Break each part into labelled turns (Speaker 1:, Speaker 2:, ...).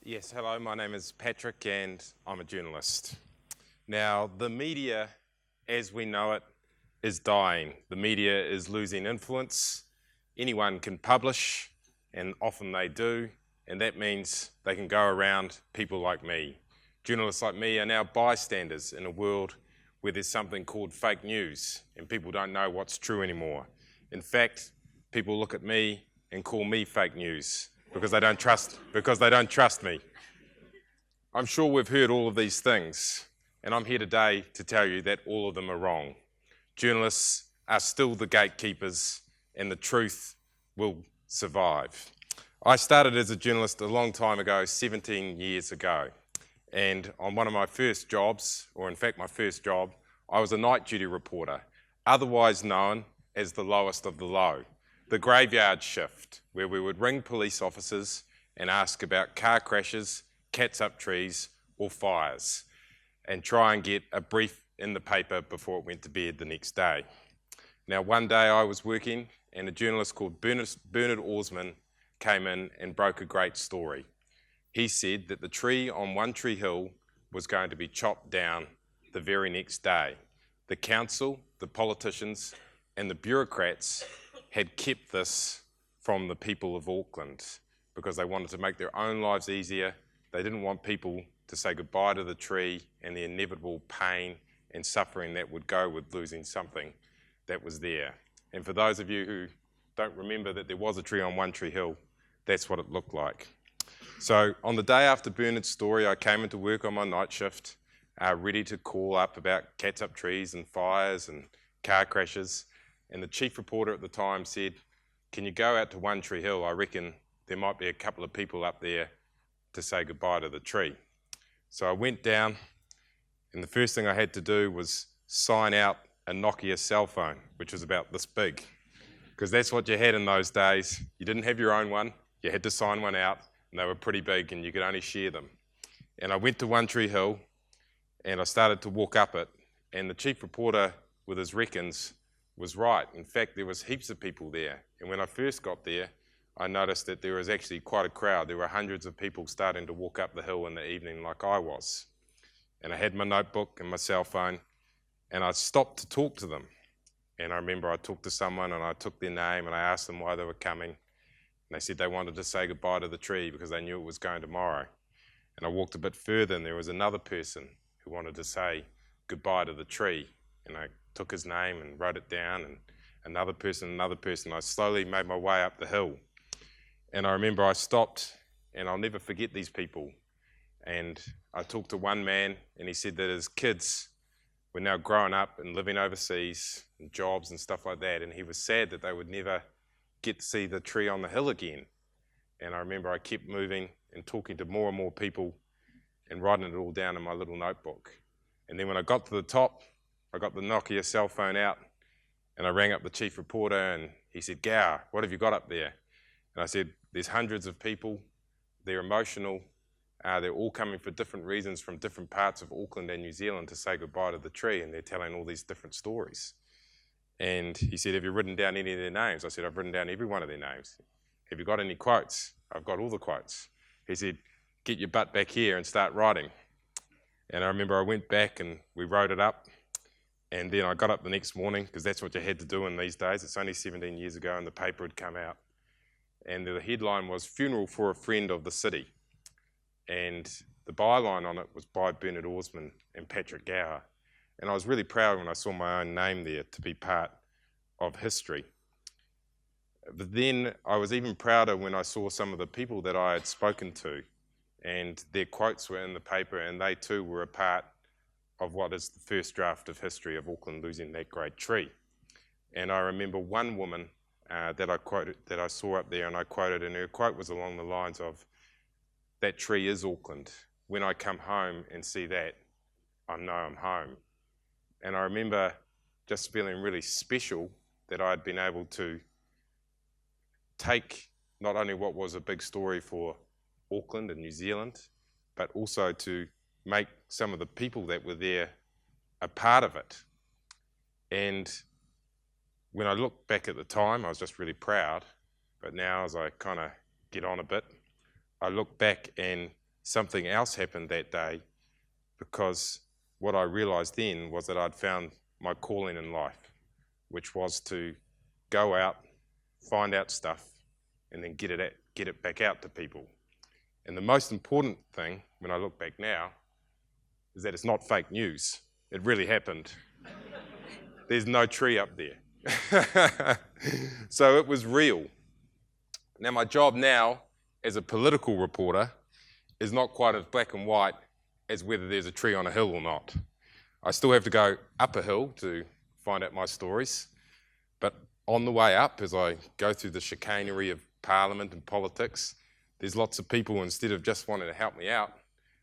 Speaker 1: Yes, hello, my name is Patrick and I'm a journalist. Now, the media, as we know it, is dying. The media is losing influence. Anyone can publish, and often they do, and that means they can go around people like me. Journalists like me are now bystanders in a world where there's something called fake news, and people don't know what's true anymore. In fact, people look at me and call me fake news because they don't trust me. I'm sure we've heard all of these things, and I'm here today to tell you that all of them are wrong. Journalists are still the gatekeepers, and the truth will survive. I started as a journalist a long time ago, 17 years ago, and on one of my first jobs, or in fact my first job, I was a night duty reporter, otherwise known as the lowest of the low, the graveyard shift, where we would ring police officers and ask about car crashes, cats up trees, or fires, and try and get a brief in the paper before it went to bed the next day. Now, one day I was working, and a journalist called Bernard Orsman came in and broke a great story. He said that the tree on One Tree Hill was going to be chopped down the very next day. The council, the politicians, and the bureaucrats had kept this from the people of Auckland because they wanted to make their own lives easier. They didn't want people to say goodbye to the tree and the inevitable pain and suffering that would go with losing something that was there. And for those of you who don't remember that there was a tree on One Tree Hill, that's what it looked like. So on the day after Bernard's story, I came into work on my night shift, ready to call up about cats up trees and fires and car crashes. And the chief reporter at the time said, "Can you go out to One Tree Hill? I reckon there might be a couple of people up there to say goodbye to the tree." So I went down, and the first thing I had to do was sign out a Nokia cell phone, which was about this big, because that's what you had in those days. You didn't have your own one, you had to sign one out, and they were pretty big, and you could only share them. And I went to One Tree Hill, and I started to walk up it, and the chief reporter with his reckons was right. In fact, there was heaps of people there, and when I first got there, I noticed that there was actually quite a crowd. There were hundreds of people starting to walk up the hill in the evening like I was. And I had my notebook and my cell phone, and I stopped to talk to them. And I remember I talked to someone and I took their name and I asked them why they were coming. And they said they wanted to say goodbye to the tree because they knew it was going tomorrow. And I walked a bit further and there was another person who wanted to say goodbye to the tree. And I took his name and wrote it down, and another person. I slowly made my way up the hill. And I remember I stopped, and I'll never forget these people. And I talked to one man, and he said that his kids were now growing up and living overseas, and jobs and stuff like that, and he was sad that they would never get to see the tree on the hill again. And I remember I kept moving and talking to more and more people and writing it all down in my little notebook. And then when I got to the top, I got the Nokia cell phone out, and I rang up the chief reporter, and he said, "Gower, what have you got up there?" And I said, "There's hundreds of people, they're emotional, they're all coming for different reasons from different parts of Auckland and New Zealand to say goodbye to the tree, and they're telling all these different stories." And he said, "Have you written down any of their names?" I said, "I've written down every one of their names." "Have you got any quotes?" "I've got all the quotes." He said, "Get your butt back here and start writing." And I remember I went back and we wrote it up. And then I got up the next morning, because that's what you had to do in these days. It's only 17 years ago, and the paper had come out. And the headline was "Funeral for a Friend of the City." And the byline on it was by Bernard Orsman and Patrick Gower. And I was really proud when I saw my own name there to be part of history. But then I was even prouder when I saw some of the people that I had spoken to, and their quotes were in the paper, and they too were a part of what is the first draft of history of Auckland losing that great tree. And I remember one woman that I saw up there, and I quoted, and her quote was along the lines of, "That tree is Auckland. When I come home and see that, I know I'm home." And I remember just feeling really special that I'd been able to take not only what was a big story for Auckland and New Zealand, but also to make some of the people that were there a part of it. And when I look back at the time, I was just really proud. But now, as I kind of get on a bit, I look back and something else happened that day, because what I realized then was that I'd found my calling in life, which was to go out, find out stuff, and then get it back out to people. And the most important thing, when I look back now, is that it's not fake news. It really happened. There's no tree up there. So it was real. Now, my job now as a political reporter is not quite as black and white as whether there's a tree on a hill or not. I still have to go up a hill to find out my stories, but on the way up, as I go through the chicanery of Parliament and politics, there's lots of people, instead of just wanting to help me out,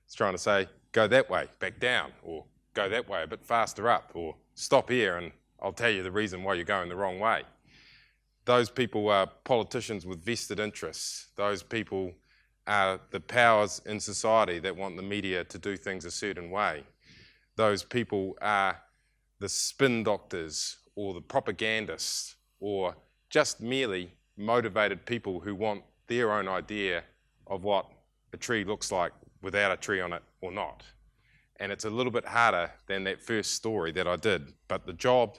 Speaker 1: it's trying to say, go that way, back down, or go that way, a bit faster up, or stop here and I'll tell you the reason why you're going the wrong way. Those people are politicians with vested interests. Those people are the powers in society that want the media to do things a certain way. Those people are the spin doctors or the propagandists, or just merely motivated people who want their own idea of what a tree looks like without a tree on it or not. And it's a little bit harder than that first story that I did, but the job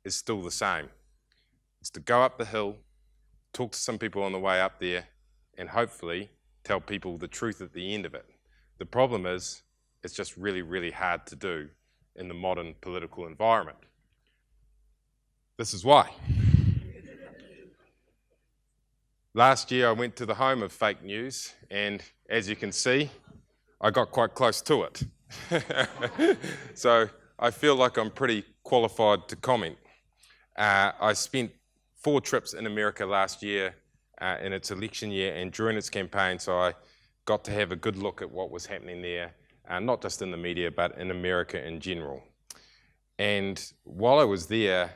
Speaker 1: is still the same. It's to go up the hill, talk to some people on the way up there, and hopefully tell people the truth at the end of it. The problem is, it's just really, really hard to do in the modern political environment. This is why. Last year I went to the home of fake news, and as you can see, I got quite close to it. So I feel like I'm pretty qualified to comment. I spent 4 trips in America last year in its election year and during its campaign, so I got to have a good look at what was happening there, not just in the media, but in America in general. And while I was there,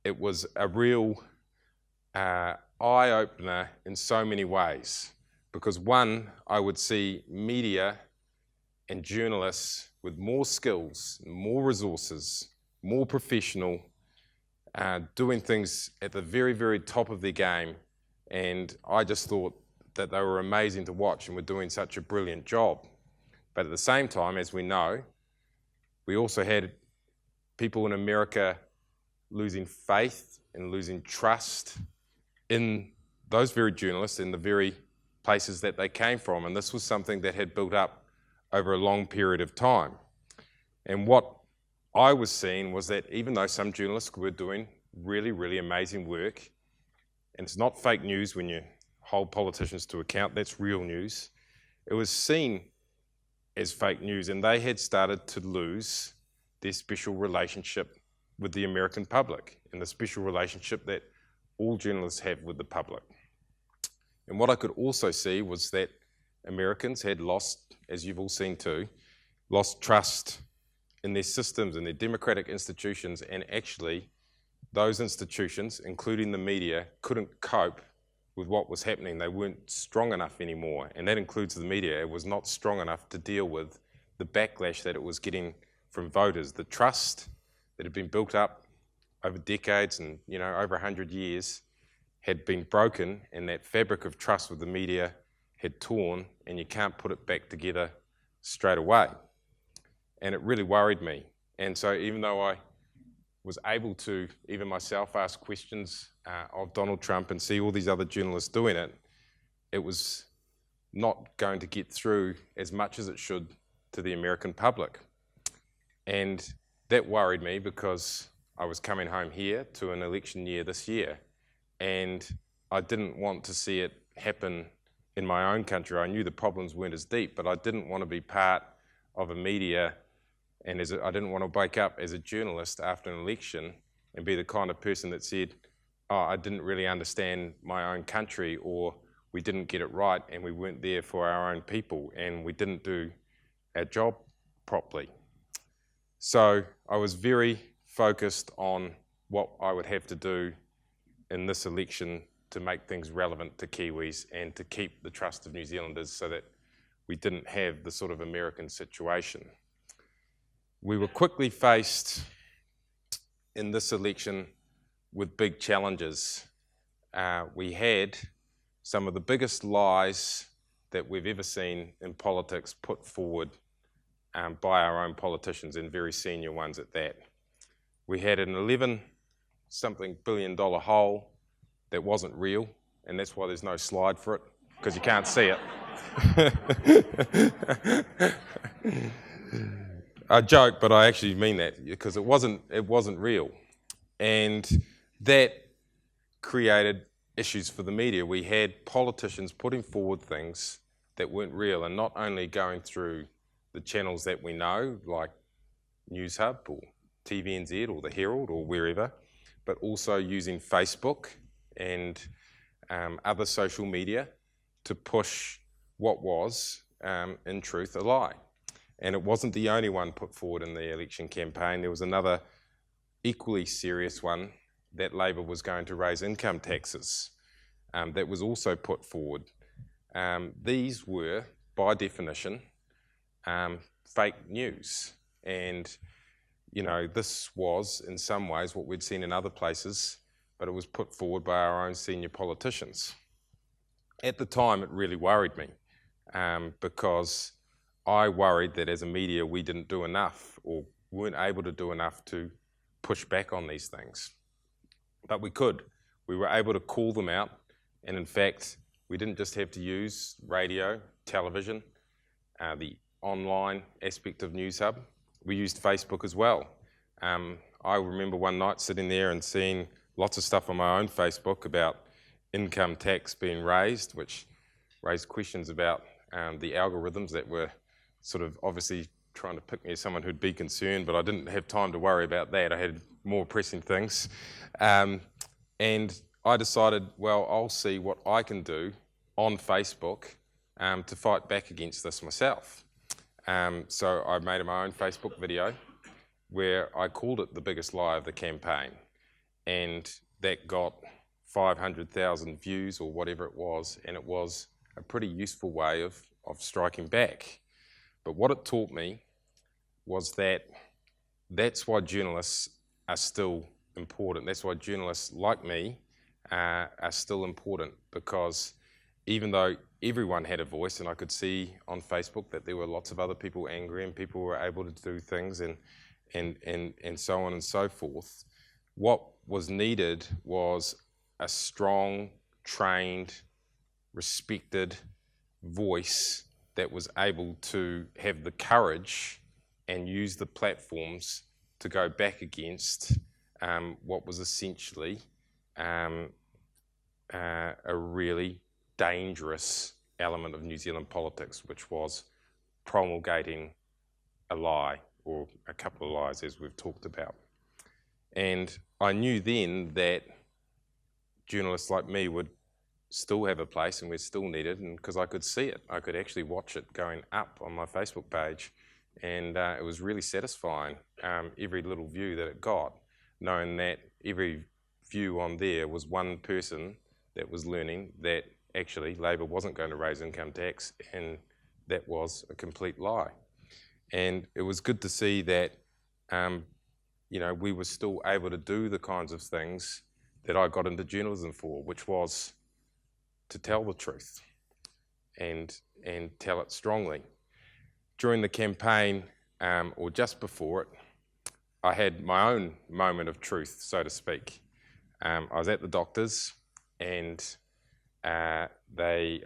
Speaker 1: it was a real eye-opener in so many ways. Because one, I would see media and journalists with more skills, more resources, more professional, doing things at the very, very top of their game. And I just thought that they were amazing to watch and were doing such a brilliant job. But at the same time, as we know, we also had people in America losing faith and losing trust in those very journalists in the very places that they came from. And this was something that had built up over a long period of time. And what I was seeing was that even though some journalists were doing really, really amazing work, and it's not fake news when you hold politicians to account, that's real news, it was seen as fake news, and they had started to lose their special relationship with the American public and the special relationship that all journalists have with the public. And what I could also see was that Americans had lost, as you've all seen too, lost trust in their systems and their democratic institutions, and actually those institutions, including the media, couldn't cope with what was happening. They weren't strong enough anymore, and that includes the media. It was not strong enough to deal with the backlash that it was getting from voters. The trust that had been built up over decades and over 100 years had been broken, and that fabric of trust with the media had torn, and you can't put it back together straight away. And it really worried me. And so even though I was able to, even myself, ask questions of Donald Trump and see all these other journalists doing it, it was not going to get through as much as it should to the American public. And that worried me because I was coming home here to an election year this year, and I didn't want to see it happen in my own country. I knew the problems weren't as deep, but I didn't want to be part of a media, and I didn't want to wake up as a journalist after an election and be the kind of person that said, oh, I didn't really understand my own country, or we didn't get it right and we weren't there for our own people and we didn't do our job properly. So I was very focused on what I would have to do in this election to make things relevant to Kiwis and to keep the trust of New Zealanders so that we didn't have the sort of American situation. We were quickly faced in this election with big challenges. We had some of the biggest lies that we've ever seen in politics put forward by our own politicians, and very senior ones at that. We had an 11-something billion dollar hole that wasn't real, and that's why there's no slide for it, because you can't see it. I joke, but I actually mean that, because it wasn't real. And that created issues for the media. We had politicians putting forward things that weren't real, and not only going through the channels that we know, like News Hub or TVNZ or the Herald or wherever, but also using Facebook and other social media to push what was, in truth, a lie. And it wasn't the only one put forward in the election campaign. There was another equally serious one, that Labor was going to raise income taxes, that was also put forward. These were, by definition, fake news. And, you know, this was, in some ways, what we'd seen in other places, but it was put forward by our own senior politicians. At the time, it really worried me, because I worried that as a media, we didn't do enough, or weren't able to do enough to push back on these things. But we could. We were able to call them out, and in fact, we didn't just have to use radio, television, the online aspect of News Hub. We used Facebook as well. I remember one night sitting there and seeing lots of stuff on my own Facebook about income tax being raised, which raised questions about the algorithms that were sort of obviously trying to pick me as someone who'd be concerned, but I didn't have time to worry about that. I had more pressing things. And I decided, well, I'll see what I can do on Facebook to fight back against this myself. So I made my own Facebook video where I called it the biggest lie of the campaign. And that got 500,000 views or whatever it was, and it was a pretty useful way of striking back. But what it taught me was that that's why journalists are still important. That's why journalists like me are still important, because even though everyone had a voice, and I could see on Facebook that there were lots of other people angry and people were able to do things and so on and so forth, what was needed was a strong, trained, respected voice that was able to have the courage and use the platforms to go back against what was essentially a really dangerous element of New Zealand politics, which was promulgating a lie, or a couple of lies, as we've talked about. And I knew then that journalists like me would still have a place, and we're still needed, and because I could see it. I could actually watch it going up on my Facebook page, and it was really satisfying, every little view that it got, knowing that every view on there was one person that was learning that actually Labor wasn't going to raise income tax, and that was a complete lie. And it was good to see that we were still able to do the kinds of things that I got into journalism for, which was to tell the truth and tell it strongly. During the campaign, or just before it, I had my own moment of truth, so to speak. I was at the doctor's, and I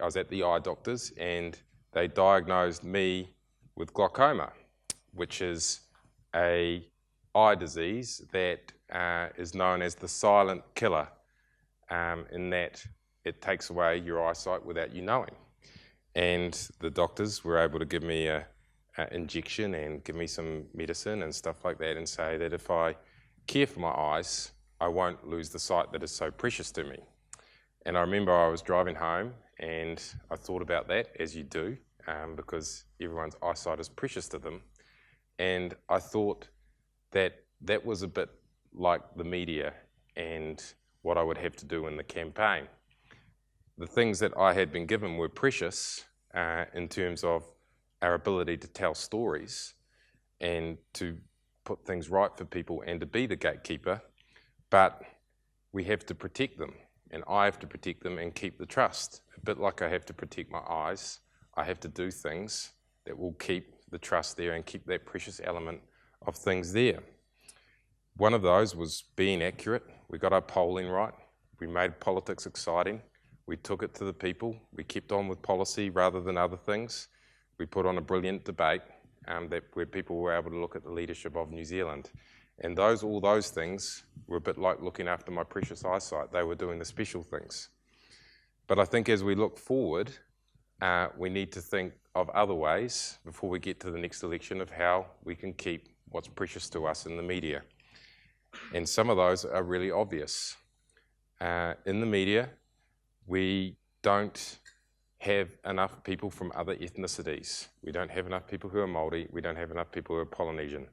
Speaker 1: was at the eye doctor's, and they diagnosed me with glaucoma, which is an eye disease that is known as the silent killer, in that it takes away your eyesight without you knowing. And the doctors were able to give me an injection and give me some medicine and stuff like that, and say that if I care for my eyes, I won't lose the sight that is so precious to me. And I remember I was driving home, and I thought about that, as you do, because everyone's eyesight is precious to them. And I thought that that was a bit like the media and what I would have to do in the campaign. The things that I had been given were precious in terms of our ability to tell stories and to put things right for people and to be the gatekeeper, but we have to protect them, and I have to protect them and keep the trust. A bit like I have to protect my eyes, I have to do things that will keep the trust there and keep that precious element of things there. One of those was being accurate. We got our polling right. We made politics exciting. We took it to the people. We kept on with policy rather than other things. We put on a brilliant debate where people were able to look at the leadership of New Zealand. And all those things were a bit like looking after my precious eyesight. They were doing the special things. But I think as we look forward, we need to think of other ways before we get to the next election of how we can keep what's precious to us in the media. And some of those are really obvious. In the media, we don't have enough people from other ethnicities. We don't have enough people who are Māori. We don't have enough people who are Polynesian.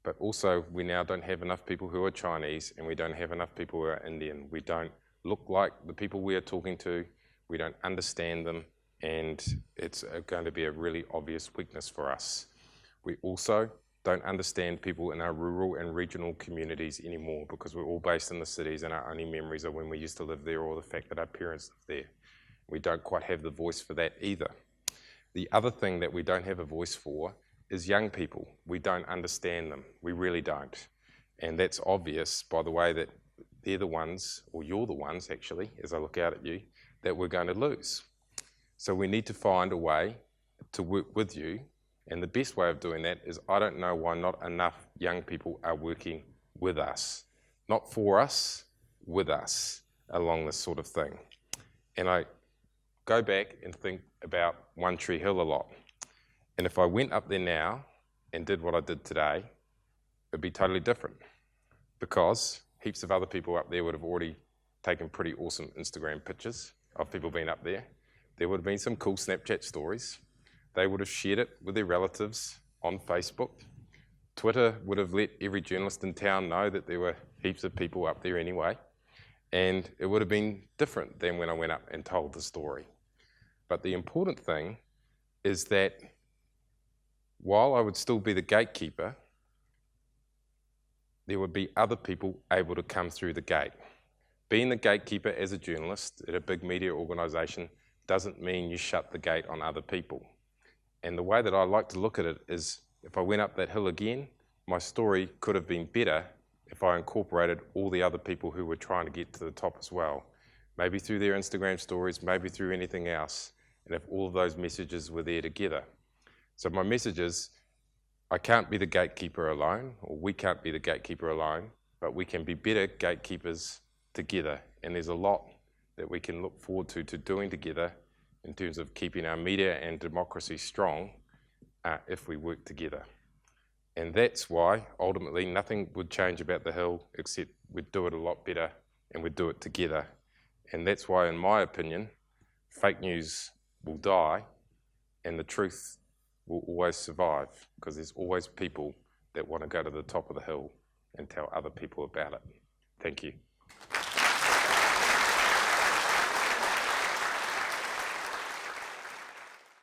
Speaker 1: But also, we now don't have enough people who are Chinese, and we don't have enough people who are Indian. We don't look like the people we are talking to. We don't understand them, and it's going to be a really obvious weakness for us. We also don't understand people in our rural and regional communities anymore because we're all based in the cities and our only memories are when we used to live there or the fact that our parents lived there. We don't quite have the voice for that either. The other thing that we don't have a voice for is young people. We don't understand them. We really don't. And that's obvious by the way that they're the ones, or you're the ones actually, as I look out at you, that we're going to lose. So we need to find a way to work with you. And the best way of doing that is I don't know why not enough young people are working with us. Not for us, with us, along this sort of thing. And I go back and think about One Tree Hill a lot. And if I went up there now and did what I did today, it'd be totally different. Because heaps of other people up there would have already taken pretty awesome Instagram pictures of people being up there. There would have been some cool Snapchat stories. They would have shared it with their relatives on Facebook. Twitter would have let every journalist in town know that there were heaps of people up there anyway. And it would have been different than when I went up and told the story. But the important thing is that while I would still be the gatekeeper, there would be other people able to come through the gate. Being the gatekeeper as a journalist at a big media organisation doesn't mean you shut the gate on other people. And the way that I like to look at it is if I went up that hill again, my story could have been better if I incorporated all the other people who were trying to get to the top as well. Maybe through their Instagram stories, maybe through anything else. And if all of those messages were there together. So my message is, I can't be the gatekeeper alone, or we can't be the gatekeeper alone, but we can be better gatekeepers together. And there's a lot that we can look forward to doing together in terms of keeping our media and democracy strong if we work together. And that's why, ultimately, nothing would change about the Hill except we'd do it a lot better and we'd do it together. And that's why, in my opinion, fake news will die and the truth will always survive, because there's always people that want to go to the top of the hill and tell other people about it. Thank you.